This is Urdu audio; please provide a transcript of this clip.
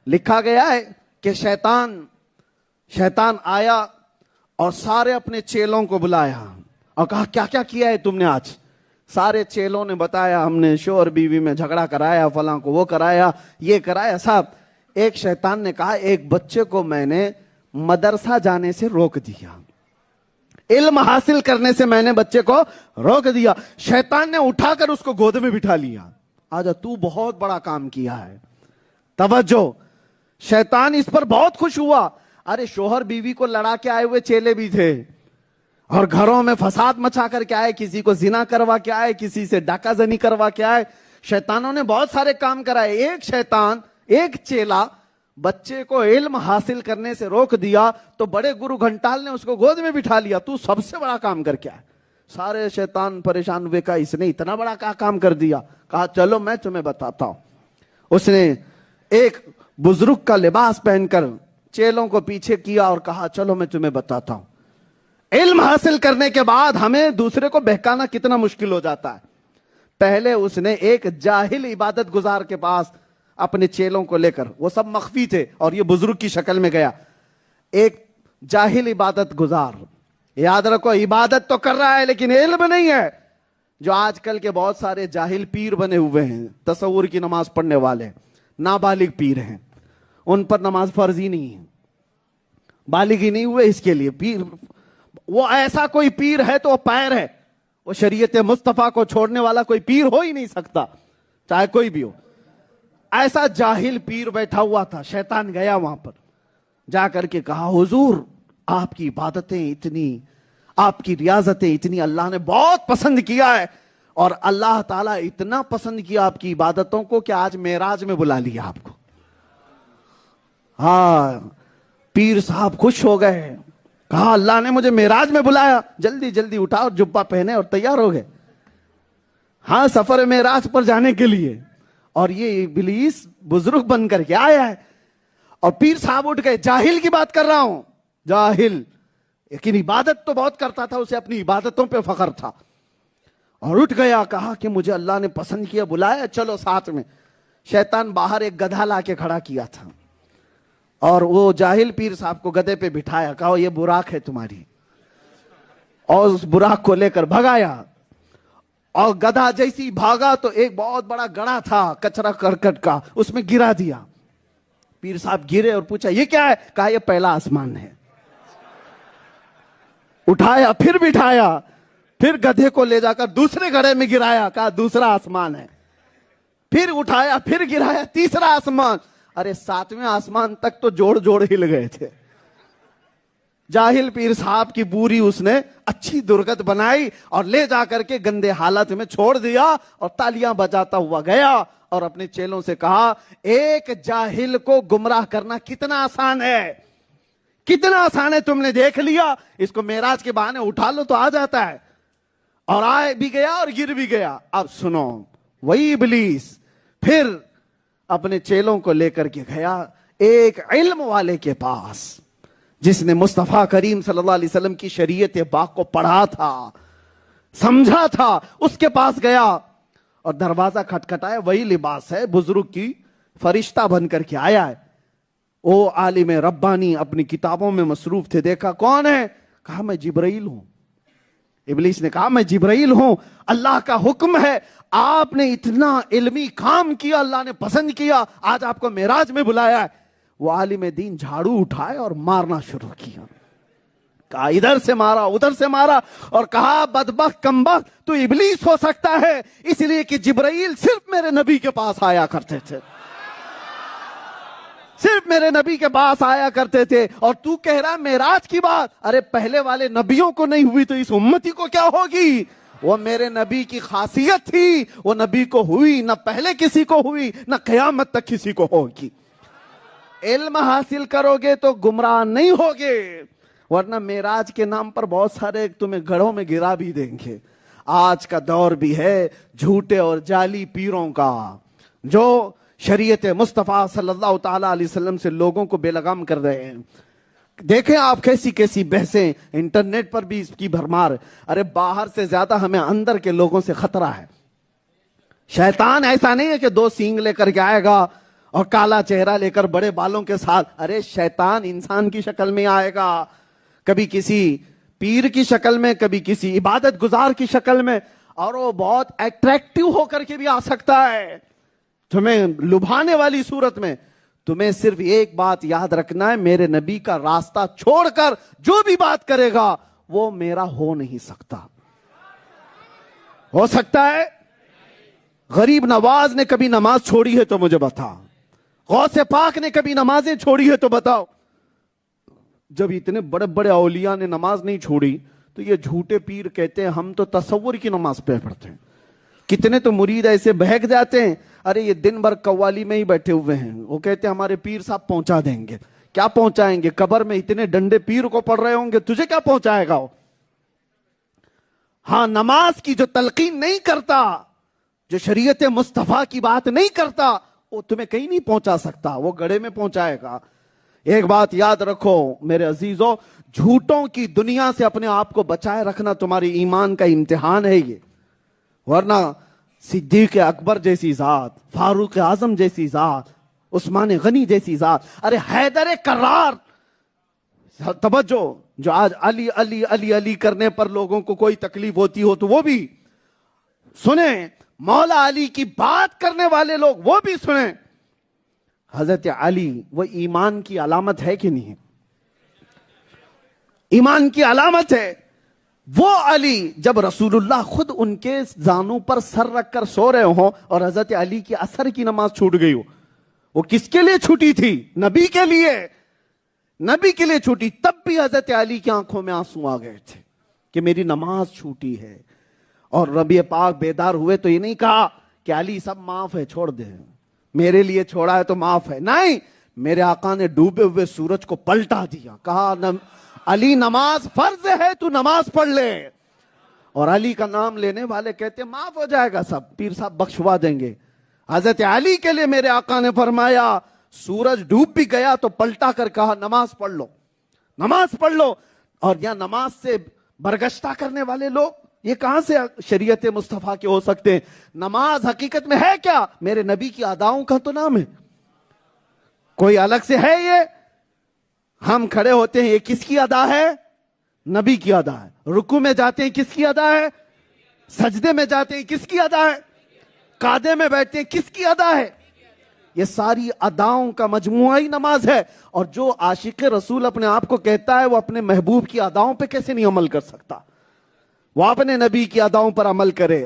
لکھا گیا ہے کہ شیطان آیا اور سارے اپنے چیلوں کو بلایا اور کہا کیا کیا کیا ہے تم نے آج؟ سارے چیلوں نے بتایا ہم نے شوہر بیوی میں جھگڑا کرایا، فلاں کو وہ کرایا، یہ کرایا صاحب۔ ایک شیطان نے کہا ایک بچے کو میں نے مدرسہ جانے سے روک دیا، علم حاصل کرنے سے میں نے بچے کو روک دیا۔ شیطان نے اٹھا کر اس کو گود میں بٹھا لیا، آجا تو بہت بڑا کام کیا ہے۔ توجہ، شیطان اس پر بہت خوش ہوا۔ ارے شوہر بیوی کو لڑا کے آئے ہوئے چیلے بھی تھے اور گھروں میں فساد مچا کر کے آئے، کسی کو زنا کروا کے آئے، کسی سے ڈاکہ زنی کروا کے آئے۔ شیطانوں نے بہت سارے کام کرائے، ایک چیلا بچے کو علم حاصل کرنے سے روک دیا تو بڑے گرو گھنٹال نے اس کو گود میں بٹھا لیا، تو سب سے بڑا کام کر کے آئے۔ سارے شیطان پریشان ہوئے، کہا اس نے اتنا بڑا کام کر دیا؟ کہا چلو میں تمہیں بتاتا ہوں۔ اس نے ایک بزرگ کا لباس پہن کر چیلوں کو پیچھے کیا اور کہا چلو میں تمہیں بتاتا ہوں۔ علم حاصل کرنے کے بعد ہمیں دوسرے کو بہکانا کتنا مشکل ہو جاتا ہے۔ پہلے اس نے ایک جاہل عبادت گزار کے پاس اپنے چیلوں کو لے کر، وہ سب مخفی تھے اور یہ بزرگ کی شکل میں گیا، ایک جاہل عبادت گزار، یاد رکھو عبادت تو کر رہا ہے لیکن علم نہیں ہے۔ جو آج کل کے بہت سارے جاہل پیر بنے ہوئے ہیں، تصور کی نماز پڑھنے والے نابالغ پیر ہیں، ان پر نماز فرض ہی نہیں ہے، بالغ ہی نہیں ہوئے اس کے لیے پیر۔ وہ ایسا کوئی پیر ہے تو وہ پیر ہے، وہ شریعت مصطفیٰ کو چھوڑنے والا کوئی پیر ہو ہی نہیں سکتا، چاہے کوئی بھی ہو۔ ایسا جاہل پیر بیٹھا ہوا تھا، شیطان گیا وہاں پر، جا کر کے کہا حضور آپ کی عبادتیں اتنی، آپ کی ریاضتیں اتنی اللہ نے بہت پسند کیا ہے، اور اللہ تعالیٰ اتنا پسند کیا آپ کی عبادتوں کو کہ آج معراج میں بلا لیا آپ کو۔ ہاں، پیر صاحب خوش ہو گئے، کہا اللہ نے مجھے معراج میں بلایا، جلدی جلدی اٹھا اور جبہ پہنے اور تیار ہو گئے، ہاں سفر معراج پر جانے کے لیے۔ اور یہ ابلیس بزرگ بن کر کے آیا ہے، اور پیر صاحب اٹھ گئے، جاہل کی بات کر رہا ہوں، جاہل لیکن عبادت تو بہت کرتا تھا، اسے اپنی عبادتوں پہ فخر تھا، اور اٹھ گیا، کہا کہ مجھے اللہ نے پسند کیا، بلایا چلو ساتھ میں۔ شیطان باہر ایک گدھا لا کے کھڑا کیا تھا اور وہ جاہل پیر صاحب کو گدھے پہ بٹھایا، کہا یہ براق ہے تمہاری، اور اس براق کو لے کر بھگایا، اور گدھا جیسی بھاگا تو ایک بہت بڑا گڑھا تھا کچرا کرکٹ کا، اس میں گرا دیا۔ پیر صاحب گرے اور پوچھا یہ کیا ہے؟ کہا یہ پہلا آسمان ہے۔ اٹھایا، پھر بٹھایا، پھر گدھے کو لے جا کر دوسرے گڑھے میں گرایا، کہا دوسرا آسمان ہے۔ پھر اٹھایا، پھر گرایا، تیسرا آسمان۔ ارے ساتویں آسمان تک تو جوڑ جوڑ ہل گئے تھے۔ جاہل پیر صاحب کی پوری اس نے اچھی درگت بنائی اور لے جا کر کے گندے حالت میں چھوڑ دیا، اور تالیاں بجاتا ہوا گیا اور اپنے چیلوں سے کہا ایک جاہل کو گمراہ کرنا کتنا آسان ہے، کتنا آسان ہے، تم نے دیکھ لیا، اس کو معراج کے بہانے اٹھا لو تو آ جاتا ہے، اور آئے بھی گیا اور گر بھی گیا۔ اب سنو، وہی ابلیس پھر اپنے چیلوں کو لے کر کے گیا ایک علم والے کے پاس، جس نے مصطفیٰ کریم صلی اللہ علیہ وسلم کی شریعت پاک کو پڑھا تھا، سمجھا تھا، اس کے پاس گیا اور دروازہ کھٹکھٹایا، وہی لباس ہے، بزرگ کی فرشتہ بن کر کے آیا ہے۔ وہ عالم ربانی اپنی کتابوں میں مصروف تھے، دیکھا کون ہے؟ کہا میں جبرائیل ہوں۔ ابلیس نے کہا میں جبرائیل ہوں، اللہ کا حکم ہے، آپ نے اتنا علمی کام کیا، اللہ نے پسند کیا، آج آپ کو معراج میں بلایا ہے۔ وہ عالم دین جھاڑو اٹھائے اور مارنا شروع کیا، کہا ادھر سے مارا، ادھر سے مارا، اور کہا بدبخت کمبخت تو ابلیس ہو سکتا ہے، اس لیے کہ جبرائیل صرف میرے نبی کے پاس آیا کرتے تھے، صرف میرے نبی کے پاس آیا کرتے تھے، اور تو کہہ رہا معراج کی بات، ارے پہلے والے نبیوں کو نہیں ہوئی تو اس امتی کو کیا ہوگی؟ وہ میرے نبی کی خاصیت تھی، وہ نبی کو ہوئی، نہ پہلے کسی کو ہوئی، نہ قیامت تک کسی کو ہوگی۔ علم حاصل کرو گے تو گمراہ نہیں ہوگے، ورنہ معراج کے نام پر بہت سارے تمہیں گڑھوں میں گرا بھی دیں گے۔ آج کا دور بھی ہے جھوٹے اور جعلی پیروں کا، جو شریعت مصطفیٰ صلی اللہ تعالیٰ علیہ وسلم سے لوگوں کو بے لگام کر رہے ہیں۔ دیکھیں آپ کیسی کیسی بحثیں، انٹرنیٹ پر بھی اس کی بھرمار۔ ارے باہر سے زیادہ ہمیں اندر کے لوگوں سے خطرہ ہے۔ شیطان ایسا نہیں ہے کہ دو سینگ لے کر کے آئے گا اور کالا چہرہ لے کر بڑے بالوں کے ساتھ. ارے شیطان انسان کی شکل میں آئے گا, کبھی کسی پیر کی شکل میں, کبھی کسی عبادت گزار کی شکل میں, اور وہ بہت اٹریکٹیو ہو کر کے بھی آ سکتا ہے تمہیں لبھانے والی صورت میں. تمہیں صرف ایک بات یاد رکھنا ہے, میرے نبی کا راستہ چھوڑ کر جو بھی بات کرے گا وہ میرا ہو نہیں سکتا. ہو سکتا ہے؟ غریب نواز نے کبھی نماز چھوڑی ہے تو مجھے بتا, غوث پاک نے کبھی نمازیں چھوڑی ہے تو بتاؤ. جب اتنے بڑے بڑے اولیاء نے نماز نہیں چھوڑی تو یہ جھوٹے پیر کہتے ہیں ہم تو تصور کی نماز پڑھتے ہیں. کتنے تو مرید ایسے بہک جاتے ہیں, ارے یہ دن بھر قوالی میں ہی بیٹھے ہوئے ہیں, وہ کہتے ہیں ہمارے پیر صاحب پہنچا دیں گے. کیا پہنچائیں گے؟ قبر میں اتنے ڈنڈے پیر کو پڑھ رہے ہوں گے, تجھے کیا پہنچائے گا وہ؟ ہاں, نماز کی جو تلقین نہیں کرتا, جو شریعت مصطفیٰ کی بات نہیں کرتا, وہ تمہیں کہیں نہیں پہنچا سکتا, وہ گڑھے میں پہنچائے گا. ایک بات یاد رکھو میرے عزیزوں, جھوٹوں کی دنیا سے اپنے آپ کو بچائے رکھنا تمہاری ایمان کا امتحان ہے یہ. ورنہ صدیق اکبر جیسی ذات, فاروق اعظم جیسی ذات, عثمان غنی جیسی ذات, ارے حیدر کرار, توجہ, جو آج علی علی علی علی کرنے پر لوگوں کو کوئی تکلیف ہوتی ہو تو وہ بھی سنیں, مولا علی کی بات کرنے والے لوگ وہ بھی سنیں. حضرت علی وہ ایمان کی علامت ہے کہ نہیں ہے؟ ایمان کی علامت ہے. وہ علی جب رسول اللہ خود ان کے زانوں پر سر رکھ کر سو رہے ہوں اور حضرت علی کی عصر کی نماز چھوٹ گئی ہو, وہ کس کے لیے چھوٹی تھی؟ نبی کے لیے, نبی کے لیے چھوٹی. تب بھی حضرت علی کی آنکھوں میں آنسو آ گئے تھے کہ میری نماز چھوٹی ہے. اور ربی پاک بیدار ہوئے تو یہ نہیں کہا کہ علی سب معاف ہے چھوڑ دے, میرے لیے چھوڑا ہے تو معاف ہے. نہیں, میرے آقا نے ڈوبے ہوئے سورج کو پلٹا دیا, کہا علی نماز فرض ہے, تو نماز پڑھ لے. اور علی کا نام لینے والے کہتے ہیں معاف ہو جائے گا سب, پیر صاحب بخشوا دیں گے. حضرت علی کے لیے میرے آقا نے فرمایا سورج ڈوب بھی گیا تو پلٹا کر کہا نماز پڑھ لو, نماز پڑھ لو. اور یا نماز سے برگشتہ کرنے والے لوگ یہ کہاں سے شریعت مصطفیٰ کے ہو سکتے ہیں؟ نماز حقیقت میں ہے کیا؟ میرے نبی کی اداؤں کا تو نام ہے, کوئی الگ سے ہے یہ؟ ہم کھڑے ہوتے ہیں, یہ کس کی ادا ہے؟ نبی کی ادا ہے. رکوع میں جاتے ہیں, کس کی ادا ہے؟ سجدے میں جاتے ہیں, کس کی ادا ہے؟ قعدے میں بیٹھتے ہیں, کس کی ادا ہے؟ یہ ساری اداؤں کا مجموعہ ہی نماز ہے. اور جو عاشق رسول اپنے آپ کو کہتا ہے وہ اپنے محبوب کی اداؤں پہ کیسے نہیں عمل کر سکتا؟ وہ اپنے نبی کی اداؤں پر عمل کرے.